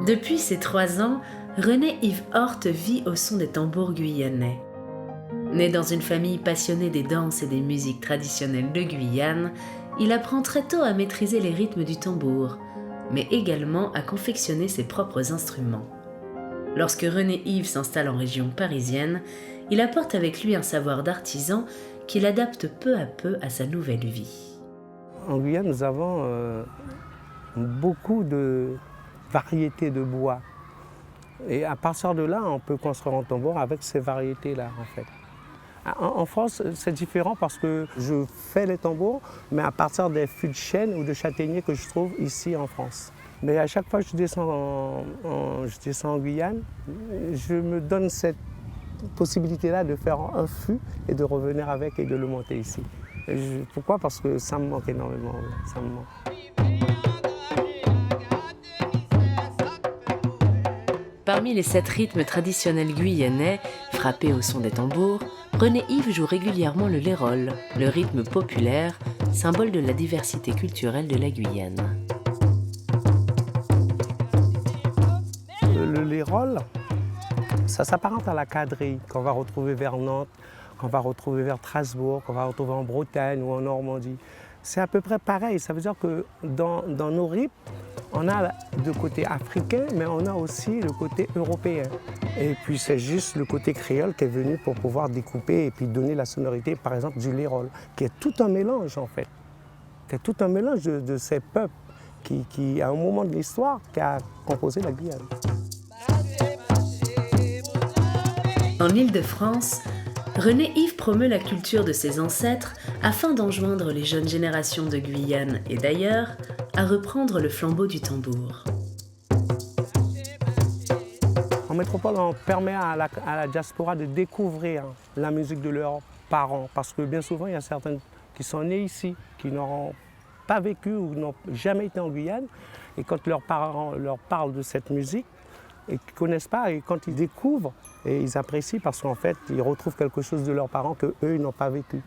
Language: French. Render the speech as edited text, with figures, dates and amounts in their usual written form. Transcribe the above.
Depuis ses 3 ans, René-Yves Horth vit au son des tambours guyanais. Né dans une famille passionnée des danses et des musiques traditionnelles de Guyane, il apprend très tôt à maîtriser les rythmes du tambour, mais également à confectionner ses propres instruments. Lorsque René-Yves s'installe en région parisienne, il apporte avec lui un savoir d'artisan qu'il adapte peu à peu à sa nouvelle vie. En Guyane, nous avons beaucoup de variétés de bois. Et à partir de là, on peut construire un tambour avec ces variétés-là, en fait. En France, c'est différent parce que je fais les tambours, mais à partir des fûts de chêne ou de châtaignier que je trouve ici en France. Mais à chaque fois que je descends en Guyane, je me donne cette possibilité-là de faire un fût et de revenir avec et de le monter ici. Pourquoi? Parce que ça me manque énormément. Ça me manque. Parmi les 7 rythmes traditionnels guyanais, frappés au son des tambours, René-Yves joue régulièrement le lérol, le rythme populaire, symbole de la diversité culturelle de la Guyane. Le lérol, ça s'apparente à la quadrille qu'on va retrouver vers Nantes, qu'on va retrouver vers Strasbourg, qu'on va retrouver en Bretagne ou en Normandie. C'est à peu près pareil, ça veut dire que dans nos rythmes, on a le côté africain, mais on a aussi le côté européen. Et puis c'est juste le côté créole qui est venu pour pouvoir découper et puis donner la sonorité, par exemple, du lérol, qui est tout un mélange en fait. C'est tout un mélange de ces peuples qui, à un moment de l'histoire, qui a composé la Guyane. En Île-de-France, René-Yves promeut la culture de ses ancêtres afin d'enjoindre les jeunes générations de Guyane et d'ailleurs à reprendre le flambeau du tambour. En métropole, on permet à la diaspora de découvrir la musique de leurs parents, parce que bien souvent, il y a certains qui sont nés ici, qui n'auront pas vécu ou n'ont jamais été en Guyane, et quand leurs parents leur parlent de cette musique, et qu'ils ne connaissent pas, et quand ils découvrent, et ils apprécient parce qu'en fait, ils retrouvent quelque chose de leurs parents qu'eux, ils n'ont pas vécu.